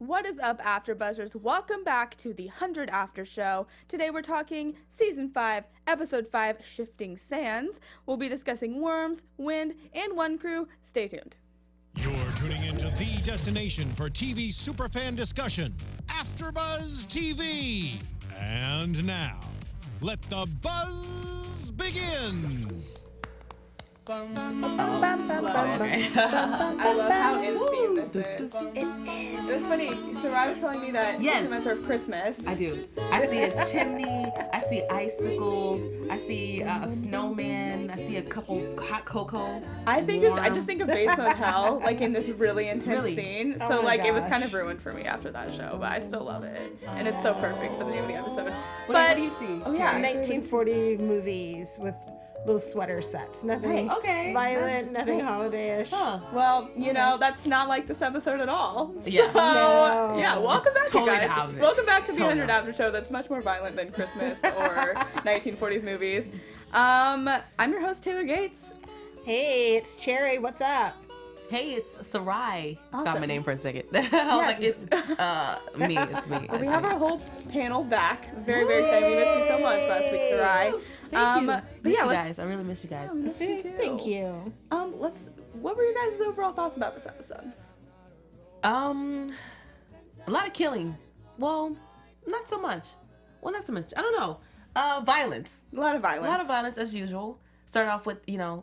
What is up, AfterBuzzers? Welcome back to the 100 After Show. Today we're talking Season 5, Episode 5, Shifting Sands. We'll be discussing worms, wind, and one crew. Stay tuned. You're tuning into the destination for TV superfan discussion, AfterBuzz TV. And now, let the buzz begin. I love how in theme this is. It was funny. Sarah was telling me that it's a matter of Christmas. I do. I see a chimney. I see icicles. I see a snowman. I see a couple hot cocoa. I just think of Bates Motel, like in this really intense scene. Oh So like it was kind of ruined for me after that show, but I still love it, and it's so perfect for the name of the episode. What do you see? Oh yeah, 1940 movies with little sweater sets. Nothing violent, nothing holiday-ish. Huh. Well, you know, that's not like this episode at all. Yeah. So, yeah, welcome back, Totally you guys. the opposite. Welcome back to the Totally 100 After Show that's much more violent than Christmas or 1940s movies. I'm your host, Taylor Gates. Hey, it's Cherry. What's up? Hey, it's Sayrie. Awesome. Got my name for a second. I was like, it's me. It's me. We have our whole panel back. Very, very excited. We missed you so much last week, Sayrie. Thank you. But Miss yeah, you guys. I really miss you guys. I missed you too. Thank you. What were your guys' overall thoughts about this episode? A lot of killing. Well, not so much. I don't know. Violence. A lot of violence. A lot of violence as usual. Start off with,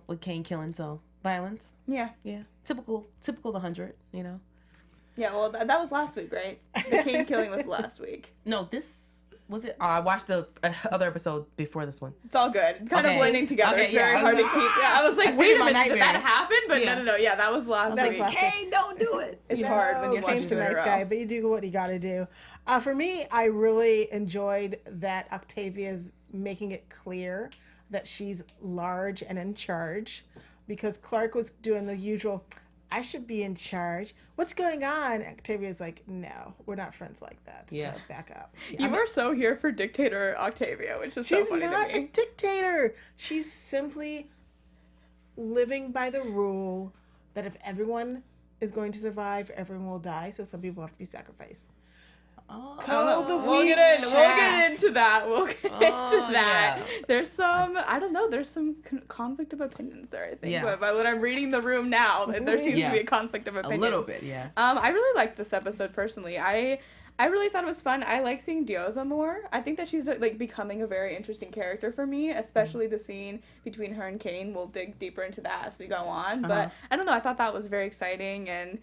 with Kane killing, so violence. Yeah. Yeah. Typical the 100, Yeah, well, that was last week, right? The Kane killing was last week. No, this was it. I watched the other episode before this one. It's all good. Kind of blending together. Okay, it's very hard to keep. Yeah, I was like, I wait see a my minute, did that nightmares. happen? But Yeah. no. Yeah, that was last week. Kane, don't do it. It's hard when you're watching Kane's a two in nice a row. guy, but you do what you got to do. For me, I really enjoyed that Octavia's making it clear that she's large and in charge, because Clark was doing the usual, I should be in charge. What's going on? Octavia's like, no, we're not friends like that. Yeah. So back up. You are so here for dictator Octavia, which is so She's funny not to a me. dictator. She's simply living by the rule that if everyone is going to survive, everyone will die. So some people have to be sacrificed. Call the We'll weak get shaft. into that. We'll get into that. Yeah. There's some, I don't know, there's some conflict of opinions there, I think. Yeah. But by what I'm reading the room now, there seems to be a conflict of A opinions. little bit, yeah. I really liked this episode personally. I really thought it was fun. I like seeing Diosa more. I think that she's like becoming a very interesting character for me, especially the scene between her and Kane. We'll dig deeper into that as we go on. But I don't know, I thought that was very exciting, and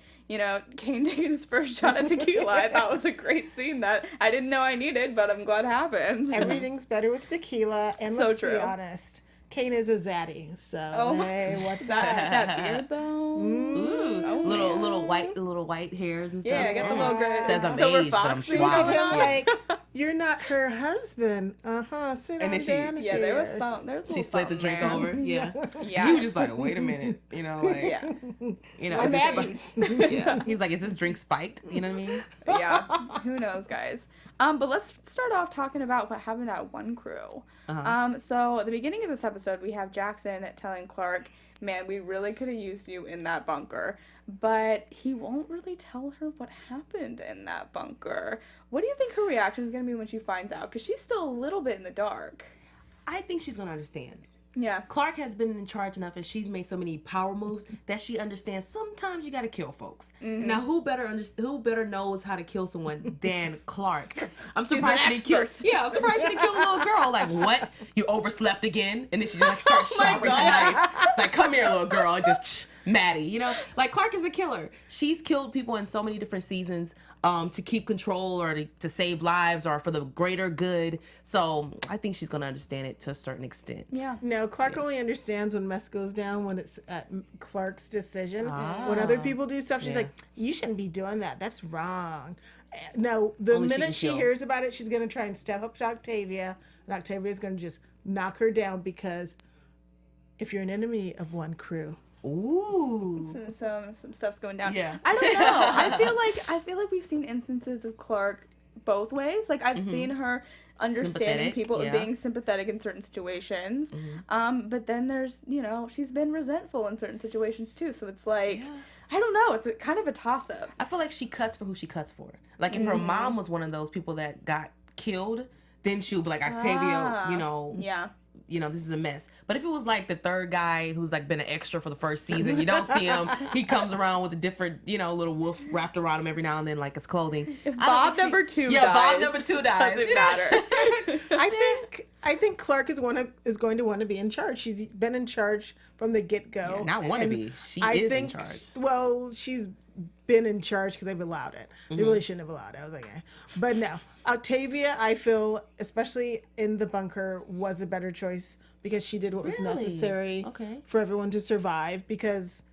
Kane taking his first shot at tequila, I thought was a great scene that I didn't know I needed, but I'm glad happened. Everything's better with tequila, and So let's true. be honest, Kane is a zaddy. So hey, what's that beard though? Ooh, little white hairs and stuff. Yeah, I got the little gray. Says I'm Silver aged, but I'm fox She thing looked at going him on. like, you're not her husband. Sit And on then she- down. Yeah, there was some. There was a She little slid the something drink there. over. Yeah. Yeah. He was just like, wait a minute. Like, Yeah. I'm is this Abby's. yeah. He's like, is this drink spiked? You know what I mean? Yeah, who knows, guys. But let's start off talking about what happened at One Crew. So at the beginning of this episode, we have Jackson telling Clark, man, we really could have used you in that bunker. But he won't really tell her what happened in that bunker. What do you think her reaction is going to be when she finds out? Because she's still a little bit in the dark. I think she's going to understand. Yeah. Clark has been in charge enough, and she's made so many power moves that she understands sometimes you got to kill folks. Now, who better knows how to kill someone than Clark? I'm surprised she didn't kill. Yeah, I'm surprised she didn't kill a little girl. Like, what? You overslept again? And then she just starts sharpening the knife. It's like, come here, little girl, and just Maddie. Like Clark is a killer. She's killed people in so many different seasons to keep control or to save lives or for the greater good. So I think she's gonna understand it to a certain extent. Yeah. No, Clark only understands when mess goes down when it's at Clark's decision. When other people do stuff, she's like, you shouldn't be doing that. That's wrong. No, the Only she can minute she kill. hears about it, she's going to try and step up to Octavia. And Octavia's going to just knock her down, because if you're an enemy of One Crew, Ooh. Some stuff's going down. Yeah. I don't know. I feel like we've seen instances of Clark both ways. Like I've seen her understanding Sympathetic, people and yeah. being sympathetic in certain situations. But then there's, she's been resentful in certain situations too. So it's like, I don't know. It's kind of a toss-up. I feel like she cuts for who she cuts for. Like, if her mom was one of those people that got killed, then she would be like, Octavia, this is a mess. But if it was like the third guy who's like been an extra for the first season, you don't see him. He comes around with a different, little wolf wrapped around him every now and then, like his clothing. If Bob number 2 dies. Bob number 2 dies. Doesn't matter. I think Clark is going to want to be in charge. She's been in charge from the get-go. Yeah, not want to be. She is in charge. Well, she's been in charge because they've allowed it. They really shouldn't have allowed it. I was like, But no. Octavia, I feel, especially in the bunker, was a better choice because she did what was necessary for everyone to survive, because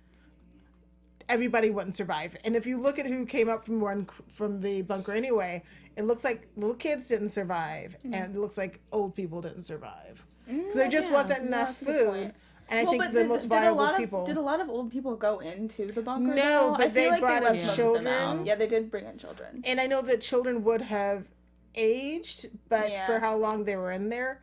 everybody wouldn't survive. And if you look at who came up from the bunker anyway, it looks like little kids didn't survive, and it looks like old people didn't survive. Because there just wasn't enough food. And I think the most viable people... Did a lot of old people go into the bunker? No, but they brought in children. Yeah, they did bring in children. And I know that children would have aged, but for how long they were in there,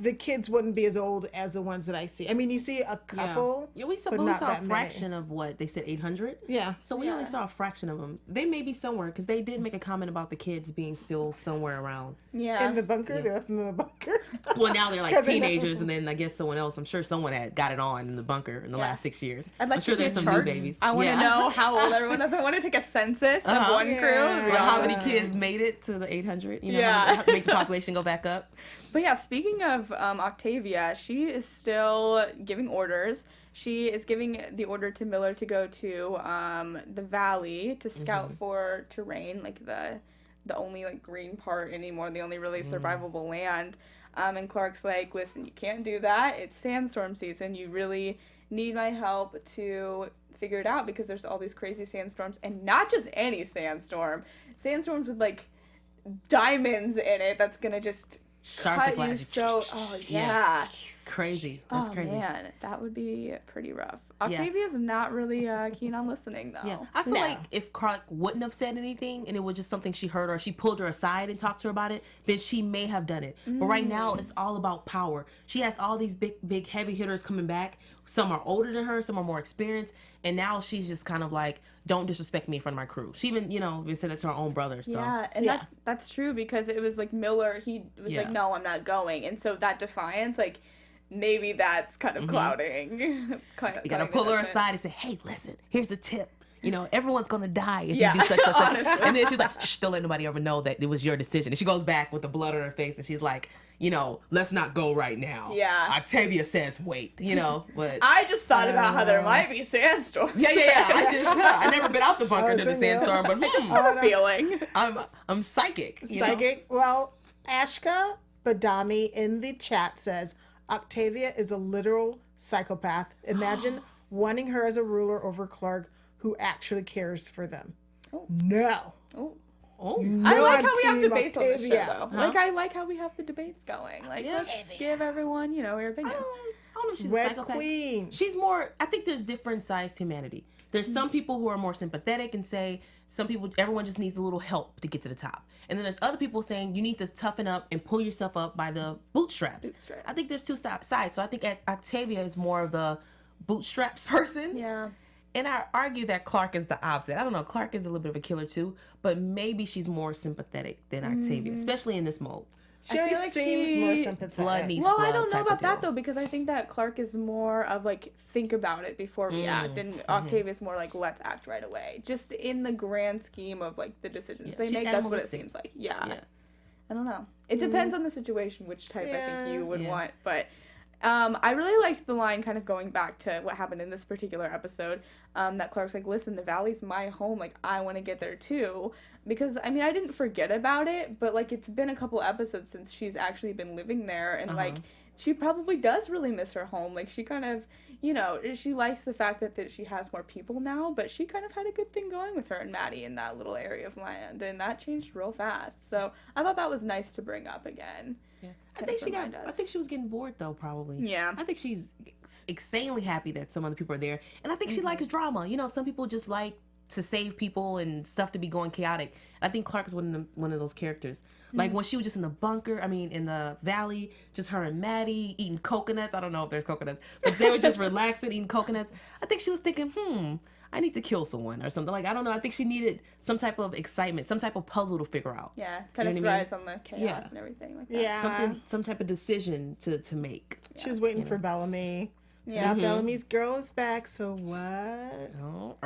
the kids wouldn't be as old as the ones that I see. I mean, you see a couple. Yeah, we saw a fraction of what they said, 800. Yeah. So we only saw a fraction of them. They may be somewhere, because they did make a comment about the kids being still somewhere around. Yeah. In the bunker? They left them in the bunker? Well, now they're like teenagers, and then I guess someone else. I'm sure someone had got it on in the bunker in the last 6 years. I'd like I'm sure to see there's some charts. new babies. I want to know how old everyone is. I want to take a census of one crew. Like how many kids made it to the 800? Make the population go back up. But yeah, speaking of Octavia, she is still giving orders. She is giving the order to Miller to go to the valley to scout for terrain, like the only like green part anymore, the only really survivable land. And Clark's like, listen, you can't do that. It's sandstorm season. You really need my help to figure it out, because there's all these crazy sandstorms, and not just any sandstorm. Sandstorms with like diamonds in it that's gonna just cut you so. Oh yeah. Crazy. That's crazy. Oh man, that would be pretty rough. Octavia's not really keen on listening though. Yeah, I feel like if Clark wouldn't have said anything and it was just something she heard, or she pulled her aside and talked to her about it, then she may have done it. But right now, it's all about power. She has all these big heavy hitters coming back. Some are older than her, some are more experienced, and now she's just kind of like, don't disrespect me in front of my crew. She even, even said it to her own brother. So. Yeah, and that's true, because it was like Miller, he was like, no, I'm not going. And so that defiance, like, maybe that's kind of clouding. You gotta pull her aside and say, hey, listen, here's a tip. Everyone's gonna die if you do such. And then she's like, shh, don't let nobody ever know that it was your decision. And she goes back with the blood on her face, and she's like, let's not go right now. Yeah. Octavia says wait, but I just thought about how there might be sandstorms. Yeah. I never been out the bunker to the sandstorm, but I just have a feeling. I'm psychic. Psychic? Well, Ashka Badami in the chat says, Octavia is a literal psychopath. Imagine wanting her as a ruler over Clark, who actually cares for them. Oh. No. Oh. I like how we have debates on this show, though. Huh? Like, I like how we have the debates going. Like, let's give everyone, your opinions. I don't know if she's Red a psychopath. Queen. She's more, I think there's different sides to humanity. There's some people who are more sympathetic and say, everyone just needs a little help to get to the top. And then there's other people saying you need to toughen up and pull yourself up by the bootstraps. I think there's two sides. So I think Octavia is more of the bootstraps person. Yeah. And I argue that Clark is the opposite. I don't know. Clark is a little bit of a killer too, but maybe she's more sympathetic than Octavia, especially in this mode. She always seems more sympathetic. Blood needs Well, blood I don't know type about of deal. that though, because I think that Clark is more of like think about it before we act, and Octavia's more like let's act right away. Just in the grand scheme of like the decisions they make, that's what it seems like. Yeah. I don't know. It depends on the situation, which type I think you would want, but. I really liked the line kind of going back to what happened in this particular episode, that Clark's like, listen, the valley's my home, like, I want to get there too, because, I mean, I didn't forget about it, but, like, it's been a couple episodes since she's actually been living there, and, like, she probably does really miss her home, like, she kind of, she likes the fact that she has more people now, but she kind of had a good thing going with her and Maddie in that little area of land, and that changed real fast, so I thought that was nice to bring up again. Yeah. I think she was getting bored though, probably. Yeah. I think she's insanely happy that some other people are there, and I think she likes drama. Some people just like to save people and stuff to be going chaotic. I think Clark is one of those characters. Like when she was just in the bunker, in the valley, just her and Maddie eating coconuts. I don't know if there's coconuts, but they were just relaxing, eating coconuts. I think she was thinking, I need to kill someone or something. Like, I don't know. I think she needed some type of excitement, some type of puzzle to figure out. Yeah, kind of thrives on the chaos and everything like that. Yeah. Some type of decision to make. She was waiting for Bellamy. Yeah. Now Bellamy's girl is back, so what? Oh,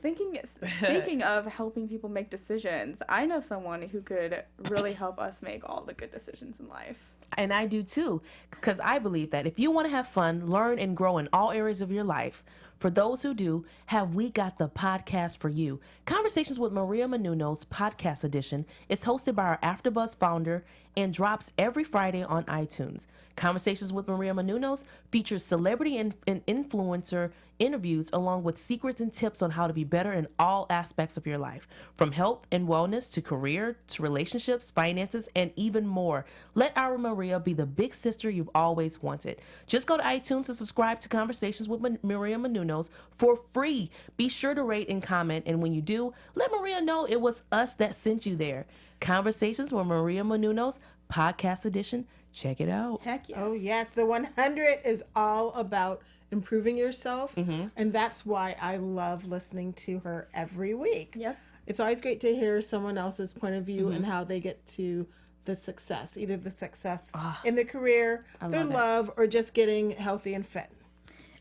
Speaking of helping people make decisions, I know someone who could really help us make all the good decisions in life. And I do too, because I believe that if you want to have fun, learn, and grow in all areas of your life, for those who do, have we got the podcast for you. Conversations with Maria Menounos podcast edition is hosted by our AfterBuzz founder and drops every Friday on iTunes. Conversations with Maria Menounos features celebrity and influencer interviews along with secrets and tips on how to be better in all aspects of your life, from health and wellness to career to relationships, finances, and even more. Let our Maria be the big sister you've always wanted. Just go to iTunes and subscribe to Conversations with Maria Menounos for free. Be sure to rate and comment, and when you do, let Maria know it was us that sent you there. Conversations with Maria Menounos podcast edition. Check it out. Heck yes. Oh yes, the 100 is all about improving yourself, and that's why I love listening to her every week. Yep. It's always great to hear someone else's point of view and how they get to the success, either the success in their career, their love, or just getting healthy and fit.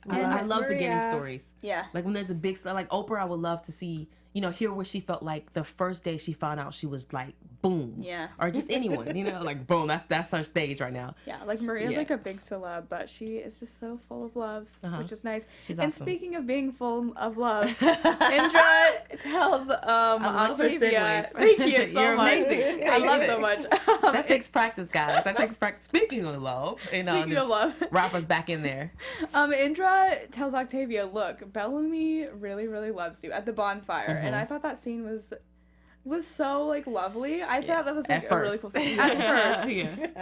I love beginning stories. Yeah. Like when there's a big, like Oprah, I would love to see, hear what she felt like the first day she found out she was like, boom. Yeah. Or just anyone, like boom, that's her stage right now. Yeah, like Maria's like a big celeb, but she is just so full of love, which is nice. She's and awesome. Speaking of being full of love, Indra tells Octavia, thank you so You're much. amazing. I love you so much. That takes practice, guys. That takes practice. Speaking of love, Speaking of love, Rafa's back in there. Indra tells Octavia, look, Bellamy really, really loves you at the bonfire, and I thought that scene was so like lovely. I thought that was like a really cool scene at first.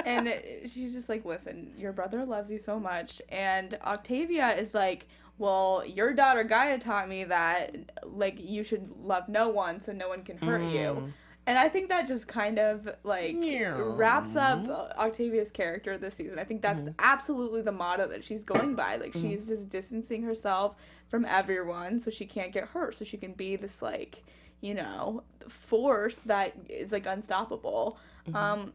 And she's just like, listen, your brother loves you so much. And Octavia is like, well, your daughter Gaia taught me that like you should love no one so no one can hurt you. And I think that just kind of like wraps up Octavia's character this season. I think that's absolutely the motto that she's going by. Like she's just distancing herself from everyone so she can't get hurt, so she can be this like, force that is like unstoppable,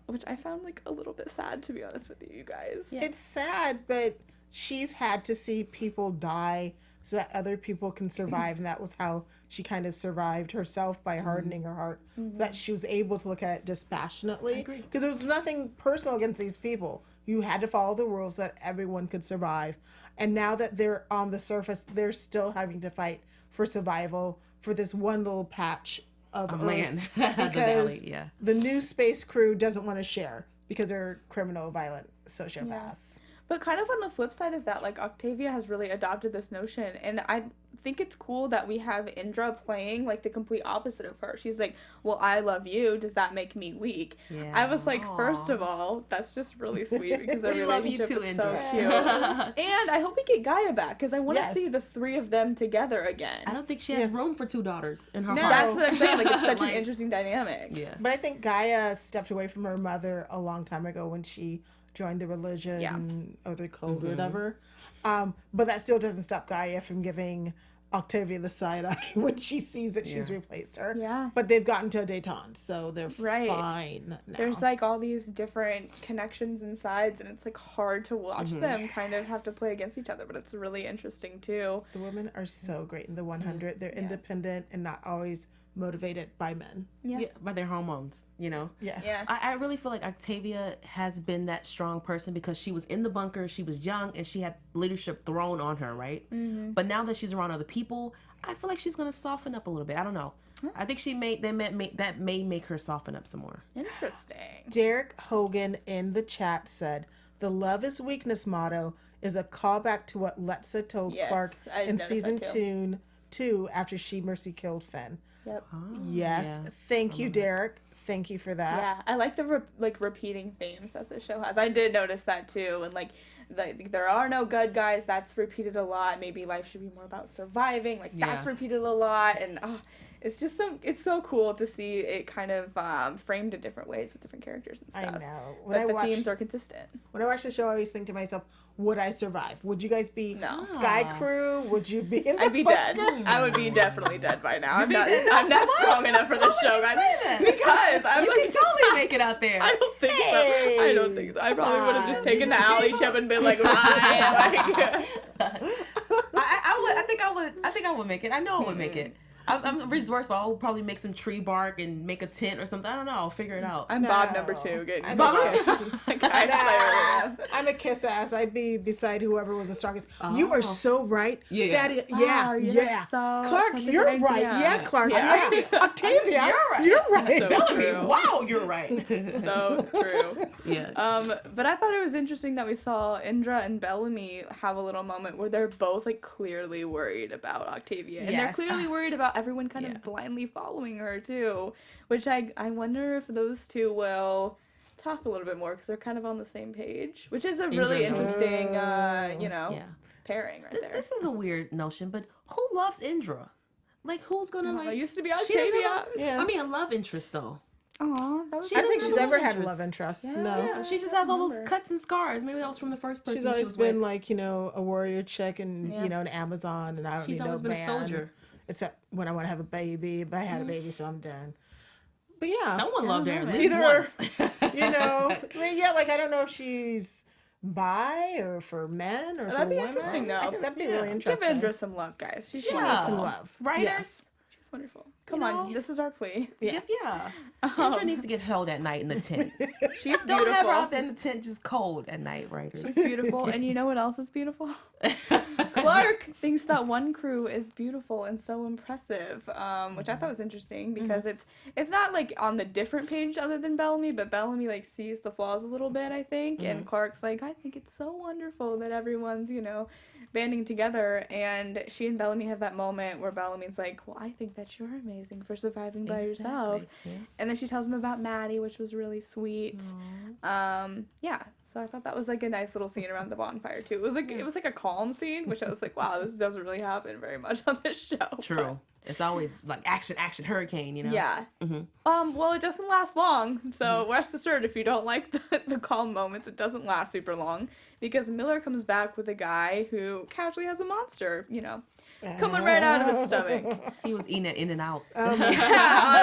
which I found like a little bit sad, to be honest with you guys. Yeah. It's sad, but she's had to see people die so that other people can survive, and that was how she kind of survived herself, by hardening her heart, so that she was able to look at it dispassionately, because there was nothing personal against these people. You had to follow the rules so that everyone could survive, and now that they're on the surface, they're still having to fight for survival for this one little patch of land, because the valley, the new space crew doesn't want to share because they're criminal, violent sociopaths. But kind of on the flip side of that, like Octavia has really adopted this notion, and I think it's cool that we have Indra playing like the complete opposite of her. She's like, well, I love you. Does that make me weak? Yeah. I was like, first of all, that's just really sweet because their relationship too, is Indra. so cute. And I hope we get Gaia back because I want to see the three of them together again. I don't think she has room for two daughters in her heart. That's what I'm saying. Like, it's such an interesting dynamic. Yeah. But I think Gaia stepped away from her mother a long time ago when she joined the religion or the code or whatever. But that still doesn't stop Gaia from giving Octavia the side eye when she sees that she's replaced her. Yeah. But they've gotten to a détente, so they're fine now. There's like all these different connections and sides, and it's like hard to watch them kind of have to play against each other, but it's really interesting too. The women are so great in the 100. They're independent and not always motivated by men. Yeah, by their hormones, Yes. Yeah. I really feel like Octavia has been that strong person because she was in the bunker, she was young, and she had leadership thrown on her, right? But now that she's around other people, I feel like she's going to soften up a little bit. I don't know. I think that may make her soften up some more. Interesting. Derek Hogan in the chat said, the love is weakness motto is a callback to what Letza told Clark in season 2 after she mercy killed Finn. Yep. Yes. Thank you, Derek. Thank you for that. Yeah, I like the repeating themes that the show has. I did notice that too, and like there are no good guys. That's repeated a lot. Maybe life should be more about surviving. Like that's repeated a lot, and it's just it's so cool to see it kind of framed in different ways with different characters and stuff. I know. But the themes are consistent. When I watch the show, I always think to myself, would I survive? Would you guys be No. Sky Crew? Would you be in the I'd be bunker? dead. I would be definitely dead by now. I'm not strong enough for this show, guys. Because I'm You can totally make it out there. I don't think so. I don't think so. I probably would have just taken the alley chip and been like, right. I think I would make it. I know I would make it. I'm resourceful. I'll probably make some tree bark and make a tent or something. I don't know. I'll figure it out. I'm Bob number 2. Getting Bob I'm I'm a kiss ass. I'd be beside whoever was the strongest. You are so right. Yeah. Fatty, So Clark, you're right. Yeah, Clark. Yeah. Octavia, you're right. So Bellamy, true. wow, you're right. So true. Yeah. But I thought it was interesting that we saw Indra and Bellamy have a little moment where they're both like clearly worried about Octavia, and they're Yes. clearly worried about everyone kind of blindly following her too. Which I wonder if those two will talk a little bit more because they're kind of on the same page, which is a really interesting, pairing right there. This is a weird notion, but who loves Indra? Like, who's gonna Well, like? it used to be She doesn't Octavia. have- Yeah. I mean, a love interest though. Aw, that was She I don't doesn't think have she's a ever love had a interest. love interest. Yeah. No. Yeah, she just has all those remember. cuts and scars. Maybe that was from the first person. She's always she was been with. like, a warrior chick and, an Amazon, and I don't She's need no always been a man. soldier. Except when I want to have a baby, but I had a baby, so I'm done. But yeah. Someone loved her at least Either, once. I don't know if she's bi or for men or That'd for be women. interesting, though. I think that'd be really Give interesting. Indra some love, guys. She She needs needs some love. Writers. Yes. She's wonderful. Come on, this is our plea. Yeah. Yeah. Indra needs to get held at night in the tent. She's Don't have her beautiful. out there in the tent just cold at night, writers. She's beautiful, and you know what else is beautiful? Clark thinks that one crew is beautiful and so impressive, which I thought was interesting because it's not like on the different page other than Bellamy, but Bellamy like sees the flaws a little bit, I think, and Clark's like, I think it's so wonderful that everyone's banding together, and she and Bellamy have that moment where Bellamy's like, well, I think that you're amazing for surviving by yourself, and then she tells him about Maddie, which was really sweet. So I thought that was like a nice little scene around the bonfire too. It was like a calm scene, which I was like, wow, this doesn't really happen very much on this show. True. It's always like action, hurricane, Yeah. Well, it doesn't last long, so rest assured, if you don't like the calm moments, it doesn't last super long, because Miller comes back with a guy who casually has a monster, coming right out of his stomach. He was eating it in and out. Honestly,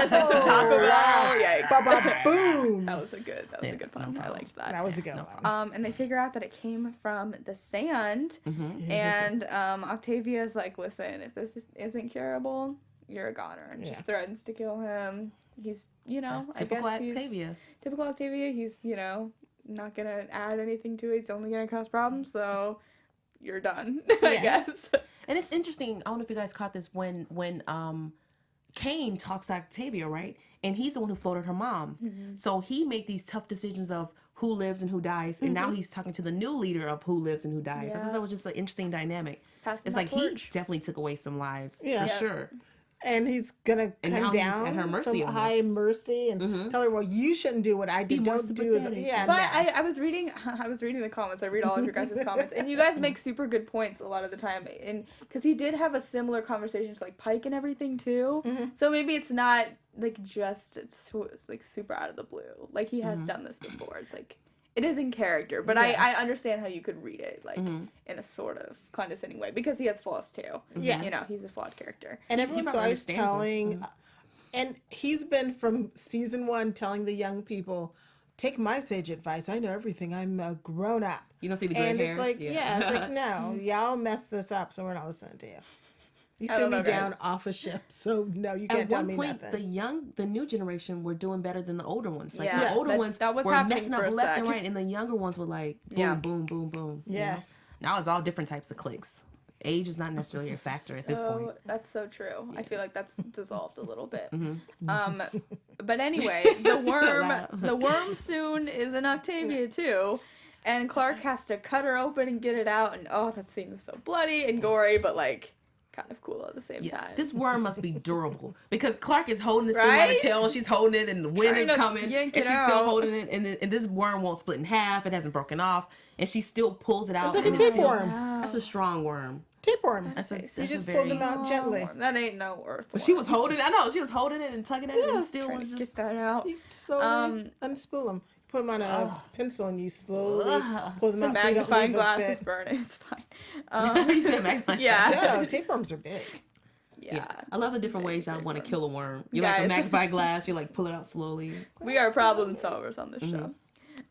some Taco Bell. Yikes. Boom. That was a good pun. I liked that. That was a good one. And they figure out that it came from the sand. And Octavia's like, listen, if this isn't curable, you're a goner. And just threatens to kill him. He's, That's I guess Octavia. Typical Octavia. He's, not going to add anything to it. He's only going to cause problems. So you're done, I guess. And it's interesting. I don't know if you guys caught this when Kane talks to Octavia, right? And he's the one who floated her mom. So he made these tough decisions of who lives and who dies. And now he's talking to the new leader of who lives and who dies. I thought that was just an interesting dynamic. It's like he definitely took away some lives. Yeah. For sure. And he's gonna come down at her mercy from high mercy and tell her, well, you shouldn't do what I did. Don't do as But I was reading the comments. I read all of your guys' comments, and you guys make super good points a lot of the time. And because he did have a similar conversation to like Pike and everything too. So maybe it's not like just like super out of the blue. Like he has done this before. It's like it is in character, but I understand how you could read it like in a sort of condescending way because he has flaws too. Yes. He's a flawed character. And everyone's always telling, and he's been from season 1 telling the young people, take my sage advice. I know everything. I'm a grown up. You don't see the gray hairs? It's like, it's like, no, y'all messed this up, so we're not listening to you. You I threw don't me know, down guys. off a ship, so no, you can't tell me At one point, nothing. the new generation were doing better than the older ones. Like Yeah. the older ones that was were happening messing for up a left and sec. right, and the younger ones were like boom, Yeah. boom, boom, boom. you know? Yes. Now it's all different types of cliques. Age is not necessarily a factor at this point. That's so true. I feel like that's dissolved a little bit. But anyway, the worm soon is in Octavia too, and Clark has to cut her open and get it out. And that scene was so bloody and gory, but like kind of cool at the same time. This worm must be durable because Clark is holding this thing by the tail. She's holding it, and the wind is coming, and she's still holding it. And this worm won't split in half. It hasn't broken off, and she still pulls it out. It's like a tapeworm. That's a strong worm. Tapeworm. You just pull them out gently. That ain't no earth. But she was holding it. I know she was holding it and tugging it, and it still was just get that out. You slowly unspool them. Put them on a pencil and you slowly pull them out. Magnifying glass is burning. It's fine. You said magnifying. Yeah. No, tapeworms are big. Yeah. I love the different ways y'all want to kill a worm. You like a magnifying glass. You like pull it out slowly. We are problem solvers on this show.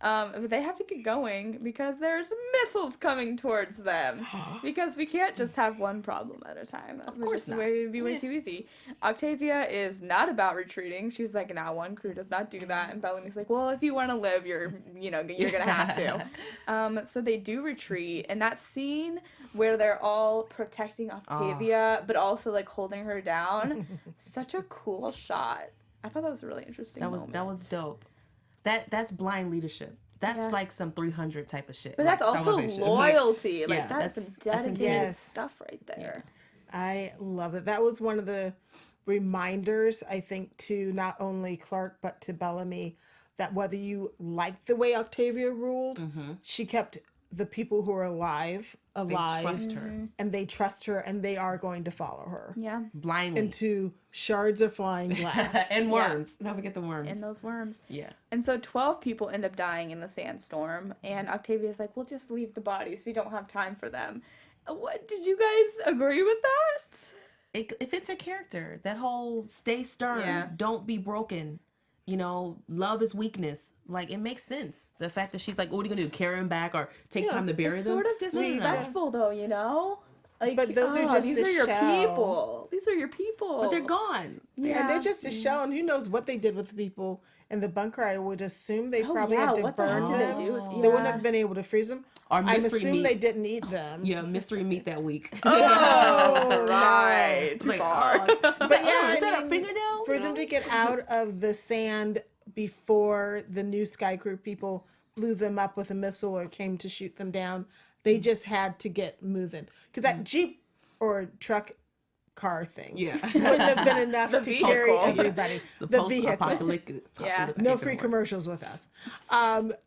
But they have to get going because there's missiles coming towards them. Because we can't just have one problem at a time. Of course not. The way it would be way too easy. Octavia is not about retreating. She's like, nah, one crew does not do that. And Bellamy's like, well, if you want to live, you're gonna have to. So they do retreat, and that scene where they're all protecting Octavia, but also like holding her down, such a cool shot. I thought that was a really interesting. That was dope. That's blind leadership. That's like some 300 type of shit. But that's also loyalty. Like that's some dedicated stuff right there. Yeah. I love it. That was one of the reminders, I think, to not only Clark but to Bellamy, that whether you like the way Octavia ruled, she kept the people who are alive, they trust her. And they trust her, and they are going to follow her. Yeah. Blindly. Into shards of flying glass. And worms. Don't forget the worms. And those worms. Yeah. And so 12 people end up dying in the sandstorm, and Octavia's like, we'll just leave the bodies. We don't have time for them. What, did you guys agree with that? It fits her character. That whole stay stern, don't be broken. Love is weakness. Like, it makes sense. The fact that she's like, what are you going to do? Carry him back or take time to bury them? It's sort of disrespectful, though, Like, but those are just these are your people. These are your people. But they're gone. Yeah, and they're just a shell, and who knows what they did with the people in the bunker. I would assume they probably had to burn them. They wouldn't have been able to freeze them. I'm assuming they didn't eat them. Yeah, mystery meat that week. Oh, right. Like, but yeah, is that a fingernail? For them to get out of the sand before the new Sky Crew people blew them up with a missile or came to shoot them down, they just had to get moving. Because that Jeep or truck car thing wouldn't have been enough to carry everybody. The vehicle. No free commercials with us.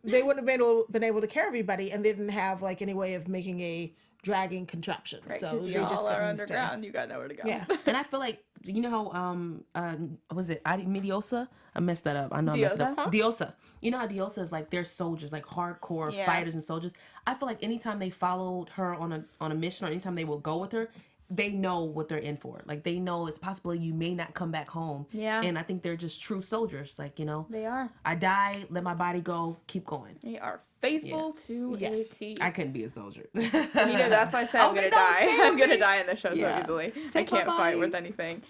They wouldn't have been able to carry everybody, and they didn't have like any way of making a dragging contraption. Right, so they y'all just are underground. You got nowhere to go. Yeah. And I feel like, you know how was it Mediosa? I messed that up. I know I messed it up. Huh? Diosa. You know how Diosa is like, they're soldiers, like hardcore fighters and soldiers. I feel like anytime they followed her on a mission, or anytime they will go with her, they know what they're in for. Like, they know it's possible you may not come back home. Yeah. And I think they're just true soldiers. Like, they are. I die, let my body go, keep going. They are faithful to a T. I couldn't be a soldier. That's why I said I'm gonna die. I'm gonna die in the show so easily. I can't fight with anything.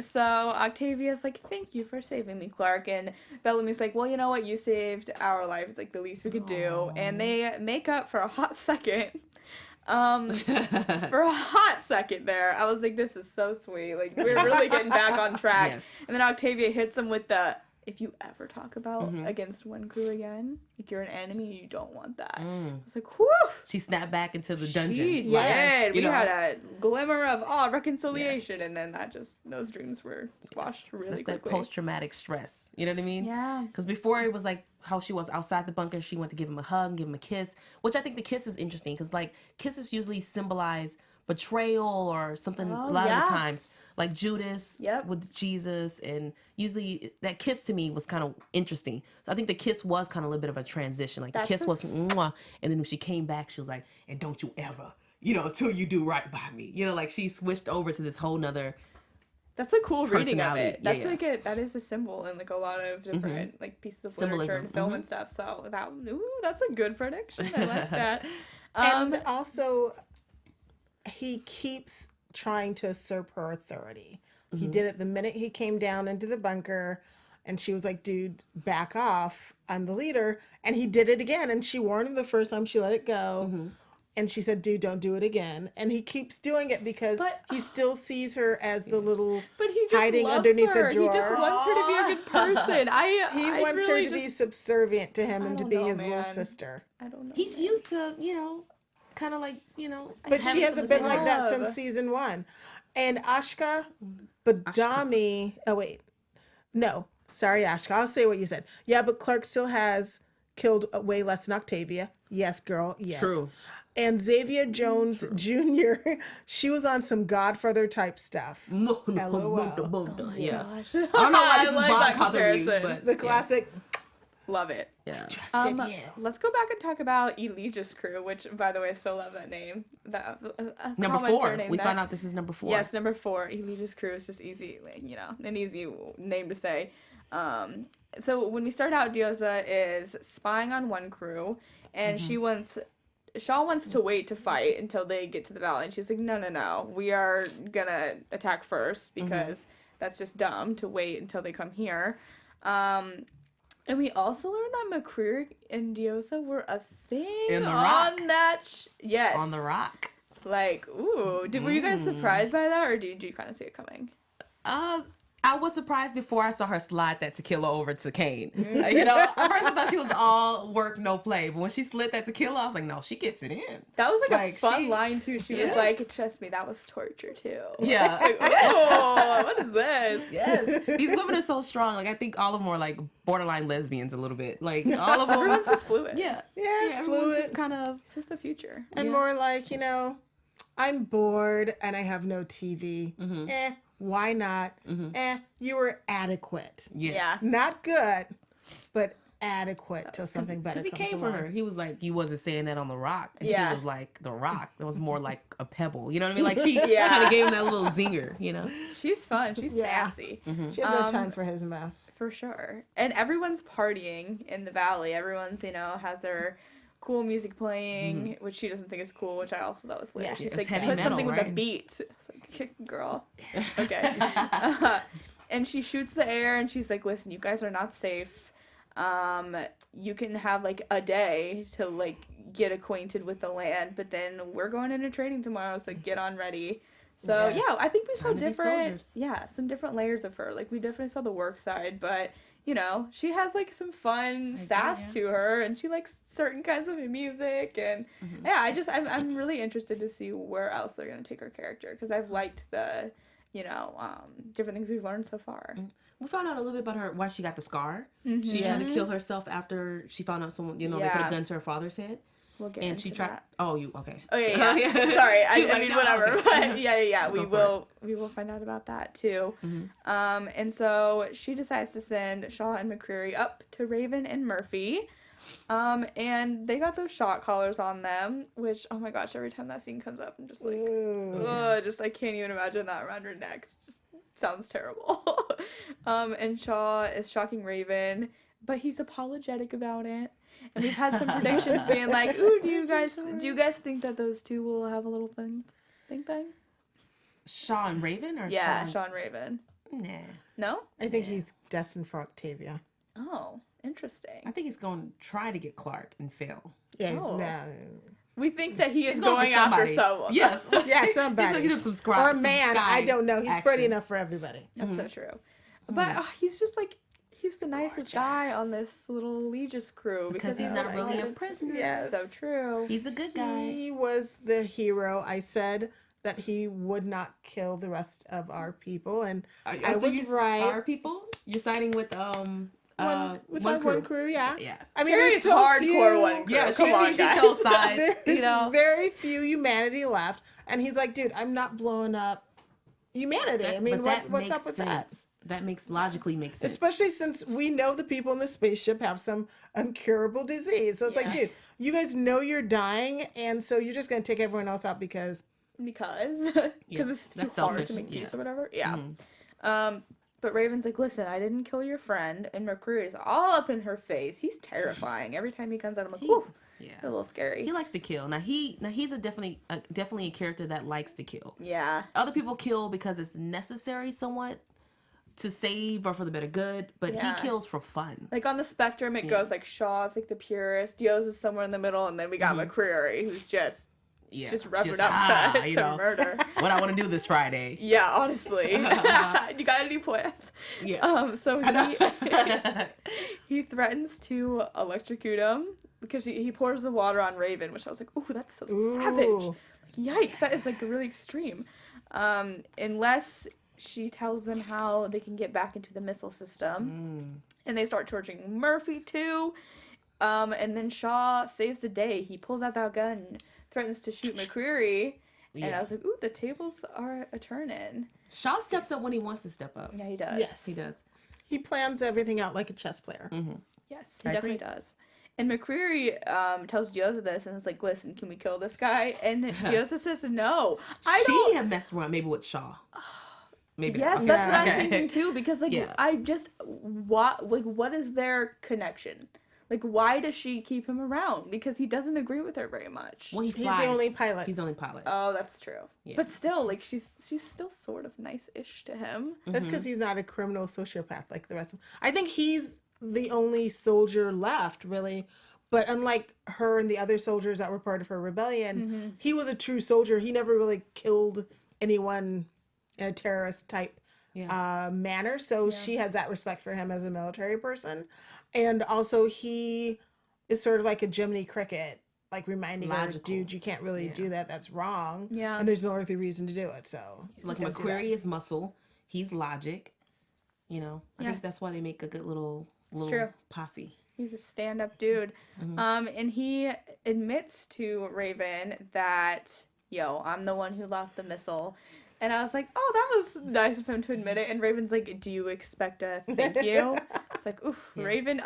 So Octavia's like, thank you for saving me, Clark. And Bellamy's like, well, you know what? You saved our life. It's like the least we could do. And they make up for a hot second. For a hot second there, I was like, this is so sweet. Like, we're really getting back on track. Yes. And then Octavia hits him with the, if you ever talk about against one crew again, like you're an enemy, you don't want that. I was like, whew. She snapped back into the dungeon. We had a glimmer of reconciliation, and then those dreams were squashed really quickly. That post-traumatic stress. You know what I mean? Yeah. Because before it was like how she was outside the bunker, she went to give him a hug, give him a kiss, which I think the kiss is interesting because like kisses usually symbolize betrayal or something a lot of the times, like Judas with Jesus, and usually that kiss to me was kind of interesting. So I think the kiss was kind of a little bit of a transition. Like the kiss was mwah, and then when she came back, she was like, and don't you ever, till you do right by me. Like she switched over to this whole nother. That's a cool reading of it. That's that is a symbol in like a lot of different like pieces of literature and film and stuff. So that's a good prediction. I like that. And also, he keeps trying to usurp her authority. He did it the minute he came down into the bunker, and she was like, dude, back off. I'm the leader. And he did it again. And she warned him the first time, she let it go. And she said, dude, don't do it again. And he keeps doing it because he still sees her as the little hiding underneath a drawer. He just wants her to be a good person. He wants her to be subservient to him and to be his little sister. I don't know. He's used to, kind of like, But she hasn't been like that love. since season 1. And Ashka Badami. Oh, wait. No. Sorry, Ashka. I'll say what you said. Yeah, but Clark still has killed way less than Octavia. Yes, girl. Yes. True. And Xavier Jones Jr., she was on some Godfather type stuff. No, LOL. yes. Gosh. I don't know why this is like Bob that Cawthon used, comparison. but The classic, Love it. yeah. trusted you. Let's go back and talk about Elijah's crew, which, by the way, I still love that name. That Number commenter 4. named We that. found out this is number 4. Yes, number 4. Elijah's crew is just easy, like, an easy name to say. So when we start out, Diosa is spying on one crew, and Shaw wants to wait to fight until they get to the valley, and she's like, no, we are gonna attack first, because that's just dumb to wait until they come here. And we also learned that McCreary and Diosa were a thing In the rock. on that. Yes. On the rock. Like, ooh. Were you guys surprised by that, or did you kind of see it coming? I was surprised before I saw her slide that tequila over to Kane. At first I thought she was all work, no play. But when she slid that tequila, I was like, no, she gets it in. That was like a fun she- line, too. She was like, trust me, that was torture, too. Yeah. Like, oh, what is this? Yes. These women are so strong. Like, I think all of them are like borderline lesbians a little bit. Like, all of them. Everyone's just fluid. Yeah. Yeah, Everyone's fluid. just kind of. It's just the future. And more like, I'm bored and I have no TV. Why not? You were adequate. Yes. Yeah. Not good, but adequate till something better Because he comes came for along. her. He was like, you wasn't saying that on the rock. And Yeah. she was like, the rock. It was more like a pebble. You know what I mean? Like, she Yeah. kind of gave him that little zinger, She's fun. She's Yeah. sassy. She has no time for his mess. For sure. And everyone's partying in the valley. Everyone's, has their cool music playing, which she doesn't think is cool, which I also thought was lit. Yeah. She's It's like, heavy put metal, something with a right? beat. It's like, girl. Okay. And she shoots the air, and she's like, listen, you guys are not safe. You can have, like, a day to, like, get acquainted with the land, but then we're going into training tomorrow, so get on ready. So, Yes. yeah, I think we saw Time to be different, soldiers. some different layers of her. Like, we definitely saw the work side, but, she has, like, some fun sass to her, and she likes certain kinds of music, and, yeah, I'm really interested to see where else they're going to take her character, because I've liked the, different things we've learned so far. We found out a little bit about her, why she got the scar. She tried to kill herself after she found out someone, they put Yeah. a gun to her father's head. We'll get And into she tried, that. okay. Oh yeah. Sorry, She was I like, mean no, whatever. okay. But yeah. Go We will find out about that too. And so she decides to send Shaw and McCreary up to Raven and Murphy. And they got those shot collars on them, which, oh my gosh, every time that scene comes up, I'm just like, I can't even imagine that around her neck. It just sounds terrible. And Shaw is shocking Raven, but he's apologetic about it. And we've had some predictions being like, ooh, do you guys think that those two will have a little thing? Shaw and Raven or Yeah, Shaw? Shaw and Raven. Nah. No? I think he's destined for Octavia. Oh, interesting. I think he's going to try to get Clark and fail. Yeah, he's, Oh. no. We think that he is He's going going for after somebody. someone. Yes. Yeah, He's somebody. looking for some Or a some man, sky I don't know. He's action. pretty enough for everybody. That's so true. But he's just like, he's the nicest guy on this little Legis crew. Because he's not really a prisoner. Yes. So true. He's a good guy. He was the hero. I said that he would not kill the rest of our people, and I was right. Our people? You're siding with With our one crew, yeah. Yeah. I mean, Carrie's there's so hardcore few, one crew. Yeah, Come she- on, she guys. chose sides. There's very few humanity left, and he's like, dude, I'm not blowing up humanity. I mean, But that what's makes up with that? sense. That logically makes sense. Especially since we know the people in the spaceship have some incurable disease. So it's like, dude, you guys know you're dying, and so you're just gonna take everyone else out because Because Yeah, it's too that's hard selfish, to make yeah. peace or whatever. Yeah. But Raven's like, listen, I didn't kill your friend, and McCreary's all up in her face. He's terrifying. Every time he comes out, I'm like, whew, Yeah. a little scary. He likes to kill. Now he's definitely a character that likes to kill. Yeah. Other people kill because it's necessary somewhat to save or for the better good, but Yeah. he kills for fun. Like on the spectrum, it goes like Shaw's like the purest, Dio's is somewhere in the middle, and then we got McCreary, who's just Yeah. revving up to murder. What I want to do this Friday. Yeah, honestly. You got any plans? Yeah. So he threatens to electrocute him, because he pours the water on Raven, which I was like, ooh, that's so savage. Like, yikes, that is like really extreme. Unless she tells them how they can get back into the missile system. And they start torturing Murphy too. And then Shaw saves the day. He pulls out that gun and threatens to shoot McCreary. Yeah. And I was like, ooh, the tables are a turning. Shaw steps up when he wants to step up. Yeah, he does. Yes. He does. He plans everything out like a chess player. Yes, he definitely does. And McCreary tells Diosa this, and it's like, listen, can we kill this guy? And Diosa says, no. She had messed around maybe with Shaw. Maybe. Yes, that's what I'm thinking too, because like, what is their connection? Like, why does she keep him around? Because he doesn't agree with her very much. Well, he's the only pilot. He's the only pilot. Oh, that's true. Yeah. But still, like, she's still sort of nice-ish to him. That's because he's not a criminal sociopath like the rest of them. I think he's the only soldier left, really. But unlike her and the other soldiers that were part of her rebellion, he was a true soldier. He never really killed anyone in a terrorist type manner. So she has that respect for him as a military person. And also he is sort of like a Jiminy Cricket, like reminding her, dude, you can't really do that. That's wrong. Yeah. And there's no earthly reason to do it. So like McCreary is muscle. He's logic. You know, I think that's why they make a good little posse. He's a stand-up dude. And he admits to Raven that, I'm the one who locked the missile. And I was like, oh, that was nice of him to admit it. And Raven's like, do you expect a thank you? It's like, ooh, Raven,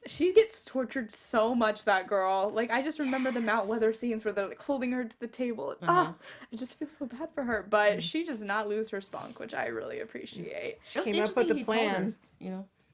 she gets tortured so much, that girl. Like, I just remember the Mount Weather scenes where they're like holding her to the table. And, I just feel so bad for her. But she does not lose her spunk, which I really appreciate. She came up with a plan. It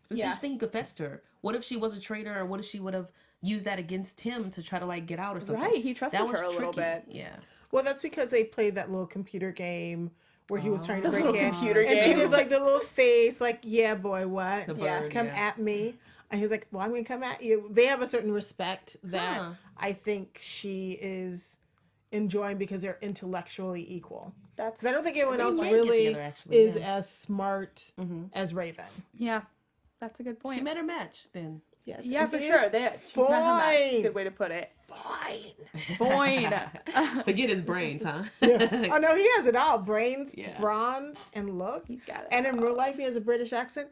was interesting he confessed to her. What if she was a traitor, or what if she would have used that against him to try to like get out or something? Right, he trusted her a little bit. Yeah. Well, that's because they played that little computer game where he was trying to break in. Computer game. And she did like the little face, like, yeah, boy, what? The bird, come at me. And he's like, well, I'm going to come at you. They have a certain respect that I think she is enjoying because they're intellectually equal. Because I don't think anyone else really is as smart as Raven. Yeah, that's a good point. She met her match then. Yes. Yeah, for sure. She's met her match. That's a good way to put it. Fine. Forget his brains, huh? Oh, no, he has it all. Brains, bronze, and looks. He's got it. And in real life, he has a British accent.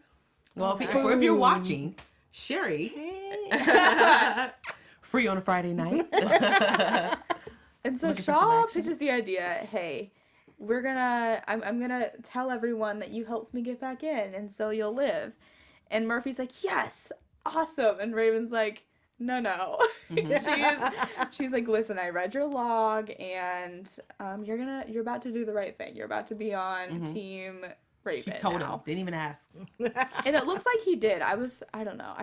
Well, if you're watching, Sherry, free on a Friday night. And so Shaw pitches the idea, hey, I'm gonna tell everyone that you helped me get back in, and so you'll live. And Murphy's like, yes, awesome. And Raven's like, no. She's like, listen, I read your log, and you're about to do the right thing. You're about to be on Team Raven. She told him, didn't even ask. And it looks like he did. I don't know.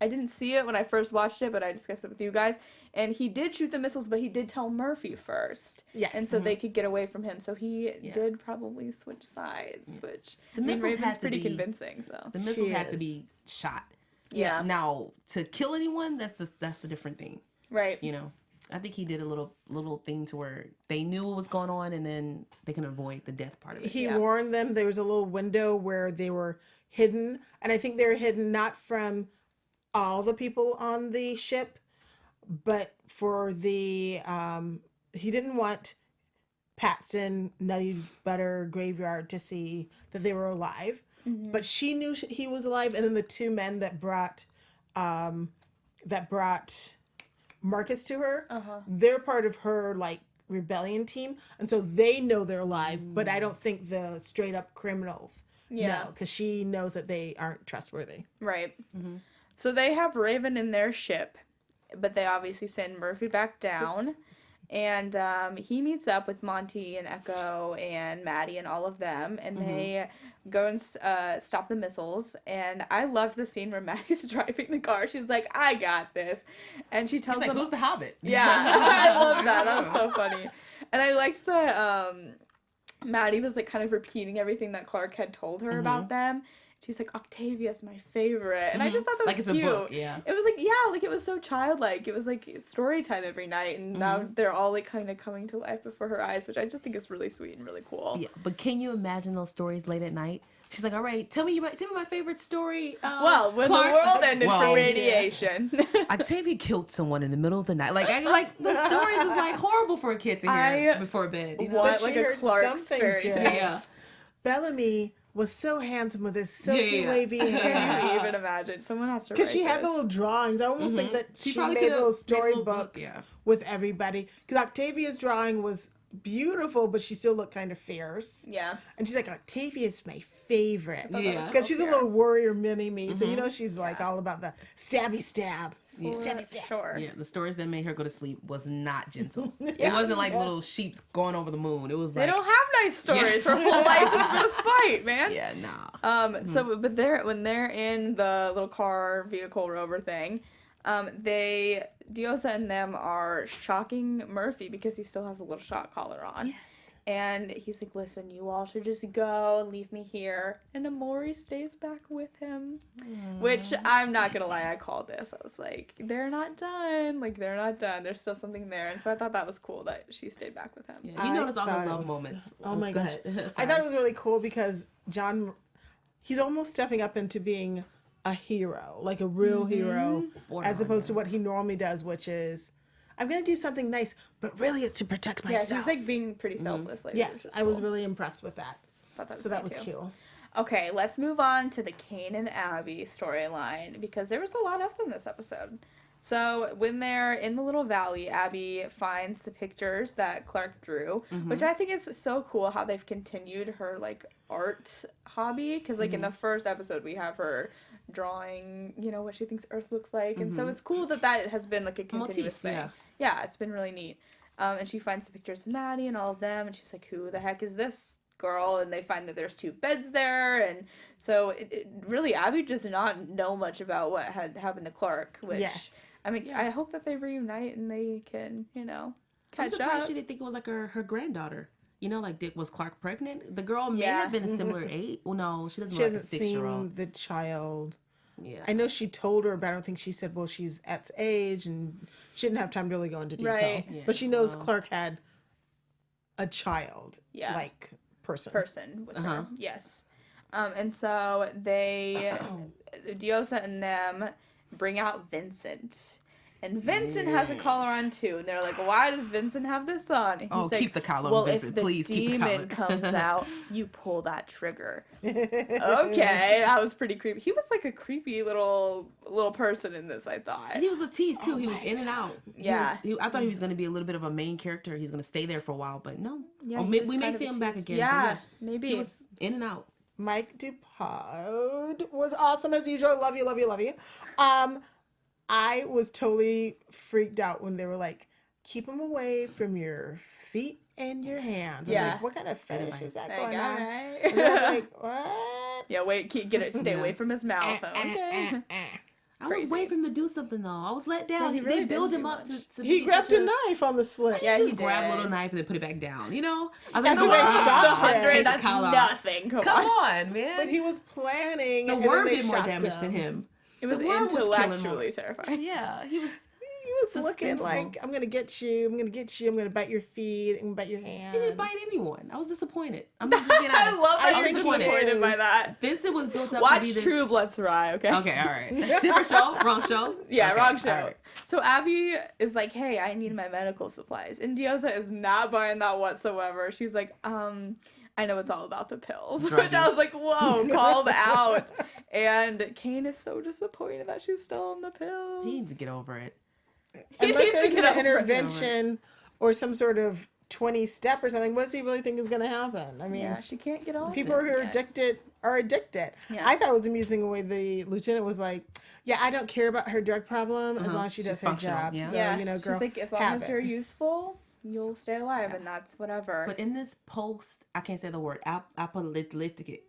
I didn't see it when I first watched it, but I discussed it with you guys. And he did shoot the missiles, but he did tell Murphy first. Yes. And so they could get away from him. So he did probably switch sides, which the missiles Raven's had to pretty be convincing. So the missiles had to be shot. Yeah. Now to kill anyone, that's a different thing. Right. You know, I think he did a little thing to where they knew what was going on, and then they can avoid the death part of it. He warned them. There was a little window where they were hidden, and I think they were hidden not from all the people on the ship, but for the he didn't want Paxton Nutty Butter Graveyard to see that they were alive, but she knew he was alive. And then the two men that brought Marcus to her, they're part of her like rebellion team, and so they know they're alive. But I don't think the straight up criminals know, because she knows that they aren't trustworthy. Right. So they have Raven in their ship, but they obviously send Murphy back down. Oops. And he meets up with Monty and Echo and Maddie and all of them, and they go and stop the missiles. And I loved the scene where Maddie's driving the car. She's like, I got this. And she tells them, who's the Hobbit? Yeah, I love that. That was so funny. And I liked that Maddie was like kind of repeating everything that Clark had told her about them. She's like, Octavia's my favorite. And I just thought that was like it's cute. A book, yeah. It was like, like it was so childlike. It was like story time every night. And now they're all like kind of coming to life before her eyes, which I just think is really sweet and really cool. Yeah, but can you imagine those stories late at night She's like, all right, tell me my favorite story. Well, when Clark. the world ended Well, for radiation. Octavia killed someone in the middle of the night. Like the stories is like horrible for a kid to hear before bed. You know? Want But like she a heard Clark's something fairy good. tale. Yeah. Bellamy was so handsome with his silky, wavy Can hair. you even imagine? Someone has to write Because she had this. the little drawings. I almost think that She she probably made could've little made a little book, storybooks yeah. with everybody. Because Octavia's drawing was beautiful, but she still looked kind of fierce. Yeah. And she's like, Octavia's my favorite. Yeah. Because she's a fair. little warrior mini-me. So, you know, she's like all about the stabby stab. Yeah. Stabby stab. Sure. Yeah, the stories that made her go to sleep was not gentle. It wasn't like little sheeps going over the moon. It was They like don't have nice stories. Her whole life has been a fight, man. yeah, nah. So, but when they're in the little car vehicle rover thing, Diosa and them are shocking Murphy because he still has a little shot collar on. Yes. And he's like, listen, you all should just go and leave me here. And Amori stays back with him. Which, I'm not going to lie, I called this. I was like, they're not done. Like, they're not done. There's still something there. And so I thought that was cool that she stayed back with him. Yeah, you notice all the thought it love was- moments. Oh my Go gosh. ahead. I thought it was really cool because John, he's almost stepping up into being a hero, like a real hero, Borderline as opposed to hero. what he normally does, which is, I'm going to do something nice, but really it's to protect Yeah, myself. he's like being pretty selfless lately. Yes, which is I was cool. really impressed with that. Thought that was So that neat was too. cool. Okay, let's move on to the Kane and Abby storyline because there was a lot of them this episode. So when they're in the little valley, Abby finds the pictures that Clark drew, which I think is so cool how they've continued her like art hobby. Because like in the first episode, we have her drawing, you know, what she thinks Earth looks like, and so it's cool that that has been like a continuous thing. Yeah, it's been really neat. And she finds the pictures of Maddie and all of them, and she's like, "Who the heck is this girl?" And they find that there's two beds there, and so it really Abby does not know much about what had happened to Clark. Which Yes. I mean, I hope that they reunite and they can, you know, I'm catch surprised up. she didn't think it was like her granddaughter. You know, like was Clark pregnant? The girl may Yeah. have been a similar age. Well, no, she doesn't She look like a hasn't 6-year-old. seen the child. Yeah. I know she told her, but I don't think she said, well, she's at age, and she didn't have time to really go into detail. Right. Yeah, But she knows well. Clark had a child, Yeah. like, person. With her. Yes. And so they, Diosa and them bring out Vincent. And Vincent has a collar on too. And they're like, why does Vincent have this on? And he's Oh, like, keep the collar on, well, Vincent. if the Please keep the demon collar." comes out, you pull that trigger. Okay, that was pretty creepy. He was like a creepy little person in this, I thought. And he was a tease too. He was in and out. Yeah. I thought he was going to be a little bit of a main character. He's going to stay there for a while, but no. Yeah, Or he we was may kind of see a him back tease. again. Yeah, but maybe. He was in and out. Mike DuPod was awesome as usual. Love you, love you, love you. I was totally freaked out when they were like, keep him away from your feet and your hands. I was Yeah. like, what kind of fetish is that Like, going all on? right. And I was like, what? Yeah, wait, stay away from his mouth. Okay. I was Crazy. waiting for him to do something though. I was let down. he really They build didn't him do up much. to He be grabbed such a knife on the slit. Yeah, He he just grabbed a did. little knife and then put it back down. You know, I That's think what they "Wow, shot him. Andre, take the that's collar off." nothing. Come on. man. But he was planning. The and then worm they did more shot damage than him. It was The worm was killing intellectually more. terrifying. Yeah, he was. He was looking Suspenseful. like, I'm going to get you. I'm going to get you. I'm going to bite your feet. I'm going to bite your hand. He didn't bite anyone. I was disappointed. I'm just being honest. I love that I you're think he disappointed by is. that. Vincent was built up to Watch be this. True Blood Sarai, okay? Okay, all right. Different show, wrong show. Yeah, Okay, wrong show. all right. So Abby is like, hey, I need my medical supplies. And Diosa is not buying that whatsoever. She's like, I know it's all about the pills. Which Druggy. I was like, whoa, called out. And Kane is so disappointed that she's still on the pills. He needs to get over it. He Unless needs to there's get an over it. intervention or some sort of 20 step or something, what does he really think is going to happen? I mean, Yeah, she can't get off people it who are yet. addicted are addicted. Yeah. I thought it was amusing the way the lieutenant was like, yeah, I don't care about her drug problem as long as she does She's her functional, job. yeah. So, Yeah, you know, girl, she's like, as long have as it. you're useful, you'll stay alive, and that's whatever. But in this post, I can't say the word apocalyptic.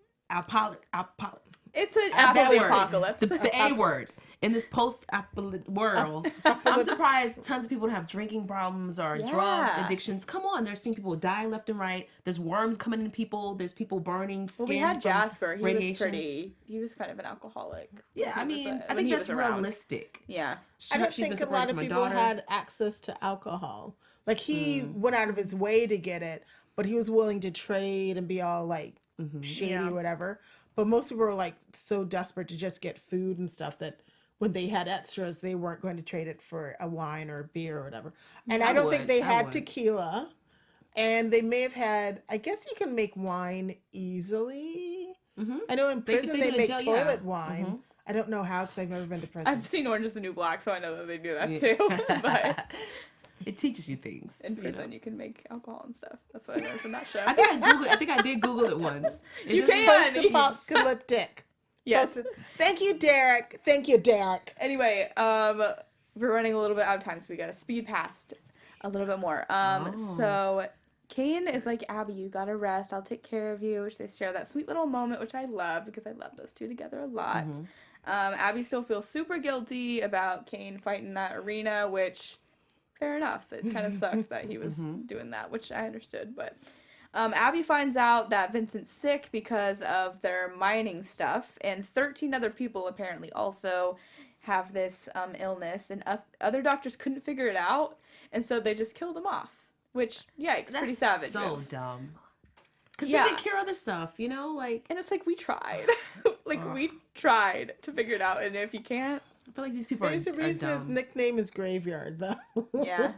It's an That apple word. apocalypse. The A word. In this post-apocalyptic world, I'm surprised tons of people don't have drinking problems or drug Yeah. addictions. Come on, there's seeing people die left and right. There's worms coming in people. There's people burning skin. Well, we had from Jasper. He radiation. he was kind of an alcoholic. Yeah, I He was mean, a- I when think he that's was around. realistic. Yeah. I don't She's been think a separated lot of from her people daughter. had access to alcohol. Like, he went out of his way to get it, but he was willing to trade and be all, like, shady or whatever. but most people were like so desperate to just get food and stuff that when they had extras, they weren't going to trade it for a wine or a beer or whatever. And I don't think they had tequila. And they may have had, I guess you can make wine easily. I know in prison they make toilet wine. I don't know how because I've never been to prison. I've seen Orange is the New Black, so I know that they do that too. But it teaches you things. In prison, you can make alcohol and stuff. That's what I learned from that show. I think I did Google it once. You can. Post-apocalyptic. Yes. Thank you, Derek. Anyway, we're running a little bit out of time, so we got to speed past a little bit more. So Kane is like, Abby, you gotta rest. I'll take care of you. Which they share that sweet little moment, which I love because I love those two together a lot. Abby still feels super guilty about Kane fighting that arena, which, fair enough. It kind of sucked that he was doing that, which I understood. But Abby finds out that Vincent's sick because of their mining stuff, and 13 other people apparently also have this illness, and other doctors couldn't figure it out, and so they just killed him off. Which, it's pretty savage. So dumb. Because they can cure other stuff, you know? Like, and it's like, we tried. We tried to figure it out, and if you can't... I feel like these people There's a reason his nickname is Graveyard, though. Yeah.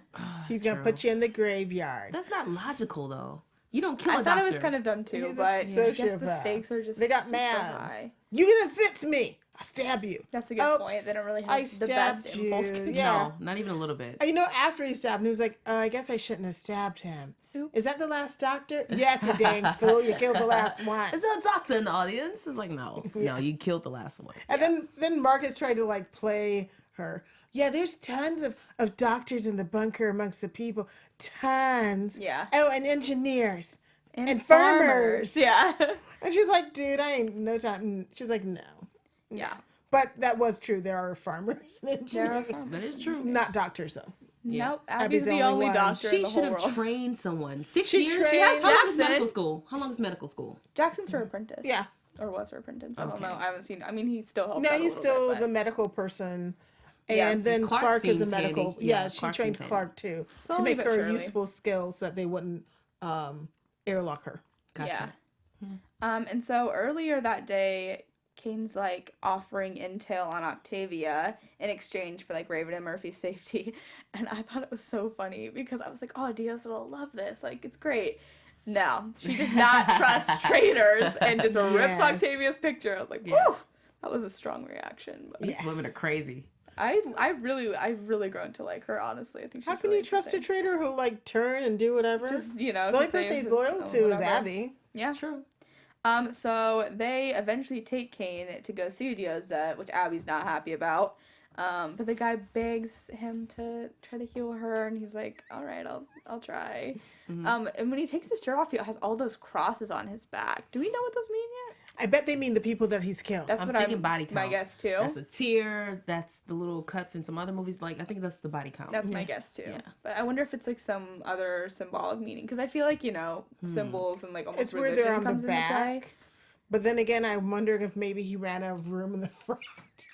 He's going to put you in the graveyard. That's not logical, though. You don't kill a doctor. I thought it was kind of dumb, too, but I guess the stakes are just they got super mad. high. You didn't fit me. I'll stab you. That's a good point. They don't really have the best impulse control. No, not even a little bit. You know, after he stabbed him, he was like, I guess I shouldn't have stabbed him. Oops. Is that the last doctor? Yes, you dang fool. You killed the last one. Is there a doctor in the audience? It's like, no, you killed the last one. And then Marcus tried to like play her. Yeah, there's tons of doctors in the bunker amongst the people. Tons. Yeah. Oh, and engineers. And farmers. Yeah. And she's like, dude, I ain't no time. She's like, no. Yeah. But that was true. There are farmers and engineers. That is true. Not doctors, though. Yeah. Nope. Abby's the only doctor in the whole world. She should have trained someone. 6 She years? trained- How long is medical school? How long is medical school? Jackson's her apprentice. Yeah. Or was her apprentice. I don't know. I haven't seen. I mean, he still helps. No, out he's a still bit, the medical person. Yeah, And then Clark is a medical. handy. Yeah, Yeah, she Clark trained seems Clark too to Slowly make but her surely. useful skills so that they wouldn't airlock her. Gotcha. Yeah. And so earlier that day, Kane's like offering intel on Octavia in exchange for like Raven and Murphy's safety, and I thought it was so funny because I was like, "Oh, Diaz will love this. Like, it's great." No, she does not trust traitors and just rips Octavia's picture. I was like, "Whew, that was a strong reaction." But These women are crazy. I really grown to like her. Honestly, I think. How she's can really you trust a traitor who like turn and do whatever? Just the only person he's loyal to is Abby. Yeah, true. So they eventually take Kane to go see Dioza, which Abby's not happy about. But the guy begs him to try to heal her, and he's like, "All right, I'll try." And when he takes his shirt off, he has all those crosses on his back. Do we know what those mean yet? I bet they mean the people that he's killed. That's I'm what thinking body count. My guess too. That's a tear. That's the little cuts in some other movies. Like, I think that's the body count. That's my guess too. Yeah. But I wonder if it's like some other symbolic meaning, because I feel like symbols and like almost it's where religion they're on comes the into play. back. But then again, I'm wondering if maybe he ran out of room in the front.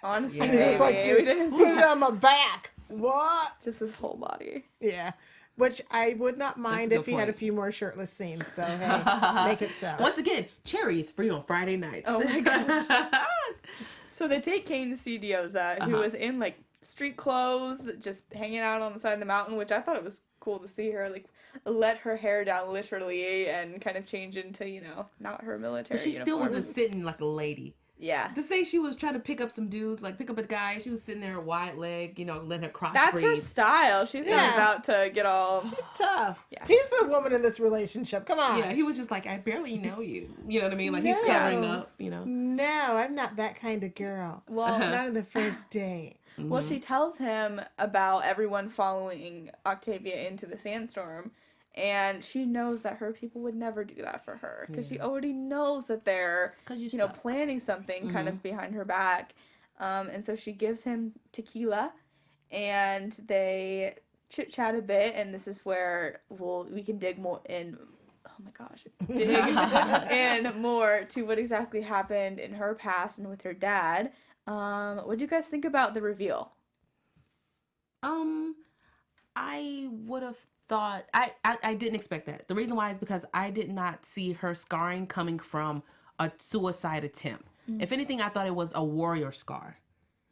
Honestly, And he was like, dude, put it on my back. What? Just his whole body. Yeah. Which I would not mind if he had a few more shirtless scenes. So, hey, make it so. Once again, Cherry is free on Friday nights. Oh my gosh. So they take Kane to see Dioza, who was in like street clothes, just hanging out on the side of the mountain, which I thought it was cool to see her like let her hair down literally and kind of change into, not her military But she uniform. still wasn't sitting like a lady. Yeah. To say she was trying to pick up some dudes, like pick up a guy, she was sitting there wide leg, letting her cross That's breathe. her style. She's not about to get all... She's tough. Yeah. He's the woman in this relationship. Come on. Yeah, he was just like, I barely know you. You know what I mean? Like, he's covering up, No, I'm not that kind of girl. Well, not on the first date. Well, she tells him about everyone following Octavia into the sandstorm, and she knows that her people would never do that for her, because she already knows that they're, planning something kind of behind her back. And so she gives him tequila, and they chit-chat a bit, and this is where we can dig more in... Oh my gosh. Dig in more to what exactly happened in her past and with her dad. What do you guys think about the reveal? I would have thought I didn't expect that. The reason why is because I did not see her scarring coming from a suicide attempt. If anything, I thought it was a warrior scar.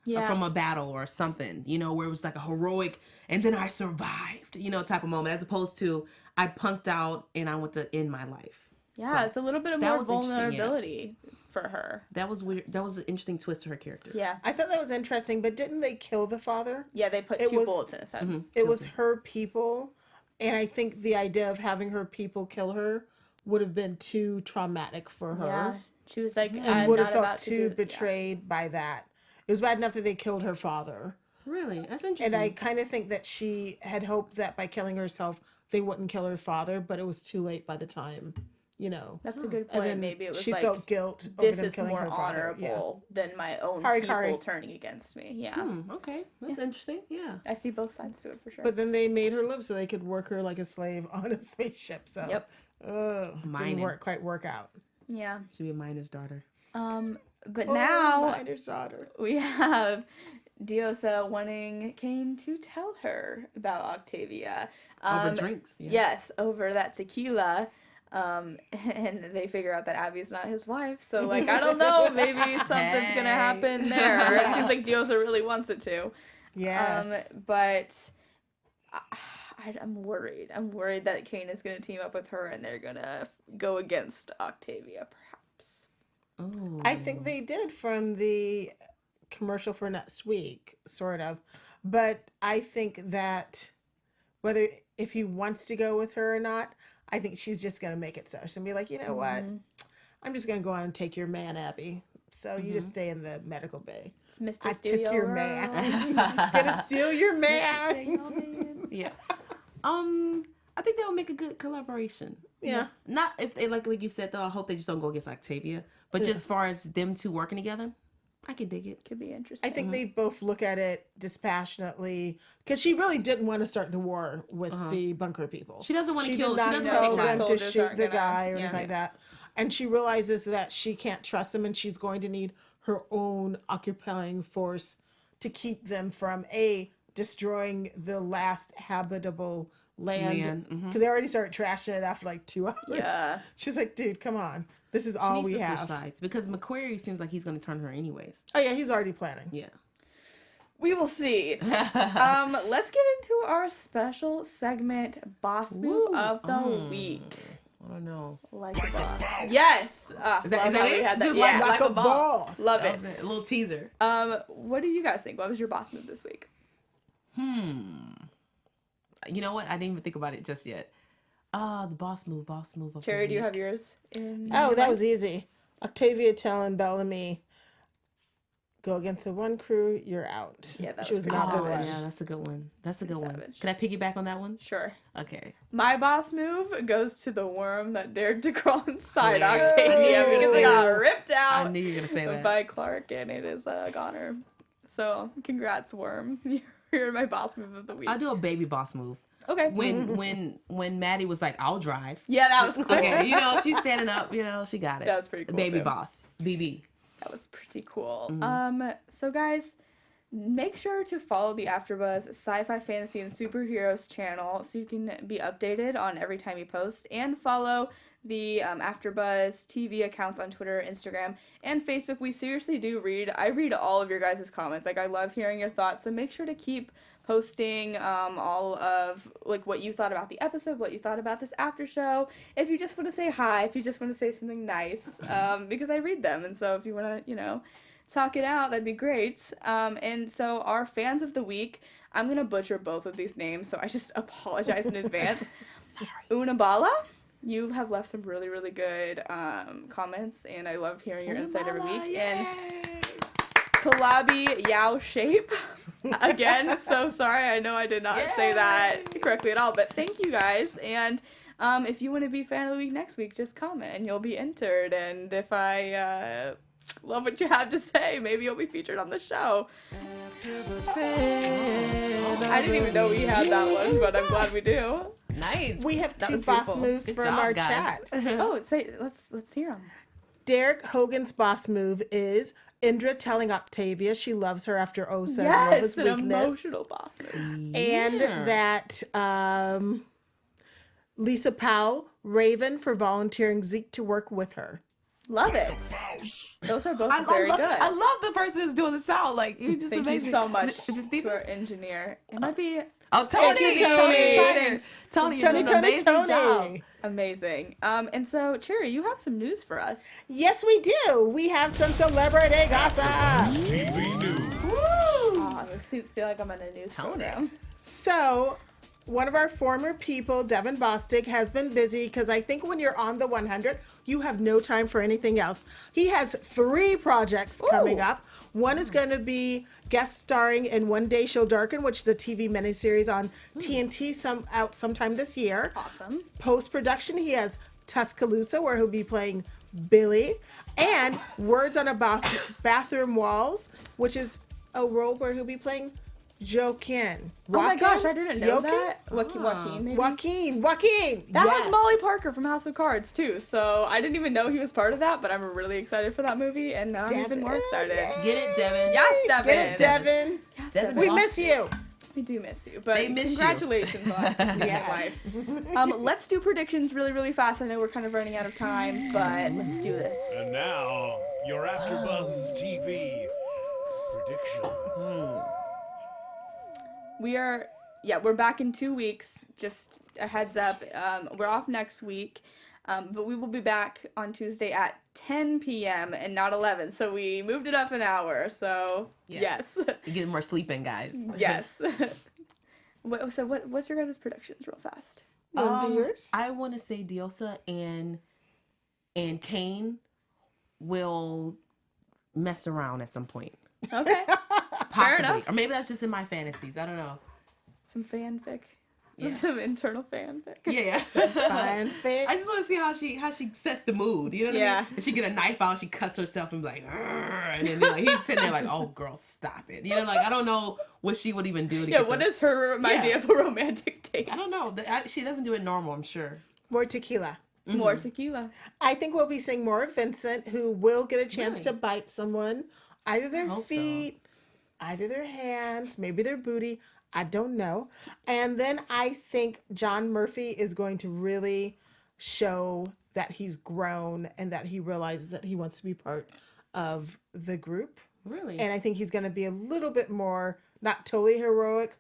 Yeah. From a battle or something, you know, where it was like a heroic and then I survived, you know, type of moment, as opposed to I punked out and I went to end my life. Yeah, So, it's a little bit of that more was interesting, vulnerability for her. That was weird. That was an interesting twist to her character. Yeah. I thought that was interesting, but didn't they kill the father? Yeah, they put It two was- bullets in his head. It was her people, and I think the idea of having her people kill her would have been too traumatic for her. Yeah. She was like, And I'm would not have felt about to too do betrayed by that. It was bad enough that they killed her father. Really? That's interesting. And I kind of think that she had hoped that by killing herself, they wouldn't kill her father, but it was too late by the time, you know. That's a good And point. then Maybe it was she like, felt guilt over this them is killing more her father. honorable than my own Kari, people Kari. turning against me. Yeah. Okay. That's interesting. Yeah. I see both sides to it for sure. But then they made her live so they could work her like a slave on a spaceship. So Yep. didn't Mining. quite work out. Yeah. Should be a miner's daughter. But Oh, now miner's daughter. we have Diosa wanting Kane to tell her about Octavia. Over drinks. Yeah. Yes, over that tequila. And they figure out that Abby's not his wife. So, like, I don't know. Maybe something's going to happen there. It seems like Diosa really wants it to. Yes. But I'm worried. I'm worried that Kane is going to team up with her and they're going to go against Octavia, perhaps. Oh. I think they did from the commercial for next week, sort of. But I think that whether if he wants to go with her or not, I think she's just going to make it so. She's going to be like, you know what? I'm just going to go on and take your man, Abby. So you just stay in the medical bay. It's Mr. I Steal took your man. Gonna steal your man. Yeah. I think they'll make a good collaboration. Yeah. Not if they like you said though. I hope they just don't go against Octavia. But just as far as them two working together, I can dig it. Could be interesting. I think they both look at it dispassionately because she really didn't want to start the war with the bunker people. She doesn't want to She kill. did She not doesn't tell take them lives. to Soldiers shoot aren't the gonna- guy or yeah. anything like that. And she realizes that she can't trust them and she's going to need her own occupying force to keep them from destroying the last habitable land. Because they already started trashing it after like 2 hours. Yeah. She's like, dude, come on. This is She all needs we to have. switch sides because McQuarrie seems like he's going to turn her anyways. Oh, yeah, he's already planning. Yeah. We will see. Let's get into our special segment, Boss Move of the Week. I don't know. Like a boss. Yes. Is that how we it? had that. Just Yeah, like a boss. Love That it. was a little teaser. What do you guys think? What was your boss move this week? You know what? I didn't even think about it just yet. The boss move. Of the Cherry, do you week. have yours? Oh, that was easy. Octavia telling Bellamy, go against the one crew, you're out. Yeah, that she was was pretty not the savage. one. Yeah, that's a good one. That's a good one. savage. Can I piggyback on that one? Sure. Okay. My boss move goes to the worm that dared to crawl inside Yeah. Octavia because it got Oh. ripped out I knew you were gonna say that. by Clark, and it is a goner. So, congrats, worm. You're my boss move of the week. I'll do a baby boss move. Okay. When Maddie was like, "I'll drive." Yeah, that was cool. Okay, you know she's standing up. You know she got it. That was pretty cool, Baby too. boss, BB. That was pretty cool. So guys, make sure to follow the AfterBuzz Sci-Fi, Fantasy, and Superheroes channel so you can be updated on every time we post, and follow the AfterBuzz TV accounts on Twitter, Instagram, and Facebook. We seriously do read. I read all of your guys' comments. Like, I love hearing your thoughts. So make sure to keep posting all of like what you thought about the episode, what you thought about this after show. If you just want to say hi, if you just want to say something nice, because I read them, and so if you want to, talk it out, that'd be great. And so our fans of the week, I'm gonna butcher both of these names, so I just apologize in advance. Sorry. Unabala, you have left some really, really good comments, and I love hearing your insight every week. And Kalabi Yao Shape. Again, so sorry. I know I did not say that correctly at all, but thank you guys. And if you want to be fan of the week next week, just comment and you'll be entered. And if I love what you have to say, maybe you'll be featured on the show. I didn't even know we had that one, but I'm glad we do. Nice. We have That two was boss beautiful. moves Good from job, our guys. chat. Oh, let's hear them. Derek Hogan's boss move is Indra telling Octavia she loves her after O says love Yes, is an weakness. emotional boss move. And that Lisa Powell, Raven, for volunteering Zeke to work with her. Love it. Those are both very good. I love the person who's doing the sound. Like, you're just Thank amazing. you so much Is it to our engineer. It might be Oh, Tony! Tony, you're doing an amazing job. amazing. And so, Cherry, you have some news for us. Yes, we do. We have some celebrity gossip. TV news. Oh, I feel like I'm in a news program. So, one of our former people, Devin Bostic, has been busy because I think when you're on the 100, you have no time for anything else. He has 3 projects coming up. One is going to be guest starring in One Day She'll Darken, which is a TV miniseries on TNT out sometime this year. Awesome. Post-production, he has Tuscaloosa, where he'll be playing Billy, and Words on a Bathroom Walls, which is a role where he'll be playing Joaquin. Oh my gosh, I didn't know that. Joaquin, maybe? Joaquin. That was Molly Parker from House of Cards, too. So I didn't even know he was part of that, but I'm really excited for that movie, and now I'm even more excited. Get it, Devin. Yes, Devin. Get it, Devin. Yes, Devin. We miss you. We do miss you, but They miss you. congratulations on Yes. life. Let's do predictions really, really fast. I know we're kind of running out of time, but let's do this. And now, your AfterBuzz TV predictions. We're back in 2 weeks. Just a heads up. We're off next week, but we will be back on Tuesday at 10 p.m. and not 11. So we moved it up an hour. So yes, You get more sleep in, guys. yes. What's your guys' predictions, real fast? You want to do yours? I want to say Diosa and Kane will mess around at some point. Okay, Possibly. enough. Or maybe that's just in my fantasies. I don't know. some fanfic. Yeah. Some internal fanfic. Yeah. Fanfic. I just want to see how she sets the mood. You know what I mean? And she get a knife out, she cuts herself and be like, "Arr," and then like, he's sitting there like, "Oh, girl, stop it." You know, like I don't know what she would even do. To What is her idea of a romantic date? I don't know. She doesn't do it normal, I'm sure. More tequila. More tequila. I think we'll be seeing more of Vincent, who will get a chance to Really? bite someone. Either their hope so. feet, either their hands, maybe their booty. I don't know. And then I think John Murphy is going to really show that he's grown and that he realizes that he wants to be part of the group. Really? And I think he's going to be a little bit more, not totally heroic,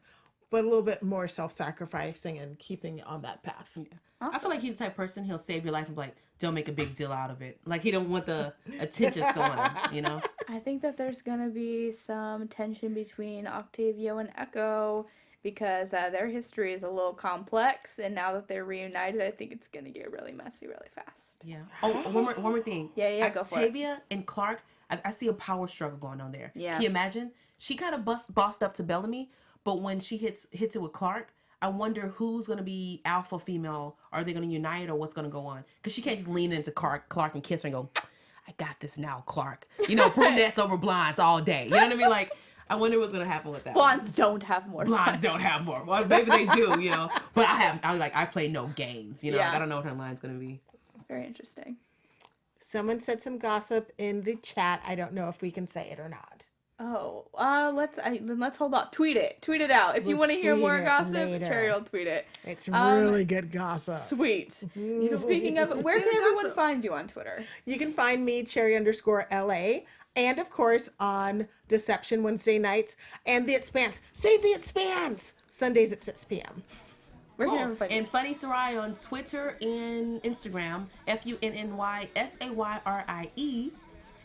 but a little bit more self-sacrificing and keeping on that path. Yeah. I feel like he's the type of person, he'll save your life and be like, don't make a big deal out of it. Like he don't want the attention still on him, you know? I think that there's gonna be some tension between Octavio and Echo because their history is a little complex, and now that they're reunited, I think it's gonna get really messy really fast. Yeah. Oh, one more thing. Yeah, go for it. Octavia and Clark, I see a power struggle going on there. Yeah. Can you imagine? She kind of bossed up to Bellamy, but when she hits it with Clark, I wonder who's going to be alpha female. Are they going to unite or what's going to go on? Because she can't just lean into Clark and kiss her and go, I got this now, Clark. You know, brunettes over blondes all day. You know what I mean? Like, I wonder what's going to happen with that. Blondes don't have more. Blondes don't have more. Well, maybe they do, you know. But I play no games. You know, Yeah. like, I don't know what her line's going to be. Very interesting. Someone said some gossip in the chat. I don't know if we can say it or not. Oh, let's hold on. Tweet it out. If you We'll want to hear tweet more it gossip, later. Cherry will tweet it. It's really good gossip. Sweet. Speaking of, where can everyone find you on Twitter? You can find me, Cherry_LA, and of course on Deception Wednesday nights and The Expanse. Save The Expanse! Sundays at 6 p.m. Where can Cool. everyone find you? And Funny Sarai on Twitter and Instagram, FUNNYSAYRIE.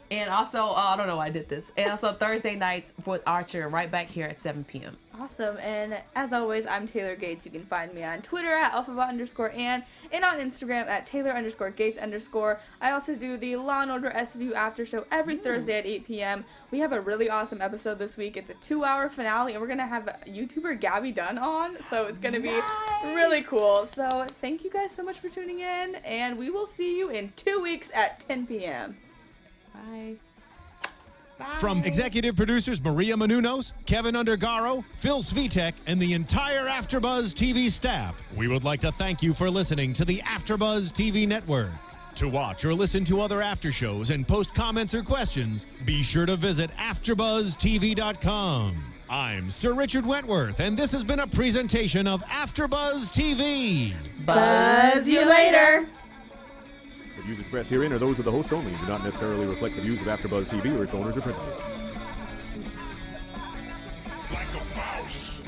And also, I don't know why I did this. And also Thursday nights with Archer, right back here at 7 p.m. Awesome. And as always, I'm Taylor Gates. You can find me on Twitter at alphabot_Ann and on Instagram at Taylor_Gates_. I also do the Law & Order SVU after show every Thursday at 8 p.m. We have a really awesome episode this week. It's a 2-hour finale, and we're going to have YouTuber Gabby Dunn on. So it's going to be really cool. So thank you guys so much for tuning in, and we will see you in 2 weeks at 10 p.m. Bye. From executive producers Maria Menounos, Kevin Undergaro, Phil Svitek, and the entire AfterBuzz TV staff, we would like to thank you for listening to the AfterBuzz TV network. To watch or listen to other after shows and post comments or questions, be sure to visit AfterBuzzTV.com. I'm Sir Richard Wentworth, and this has been a presentation of AfterBuzz TV. Buzz you later! views expressed herein are those of the hosts only and do not necessarily reflect the views of AfterBuzz TV or its owners or principals. Like a mouse.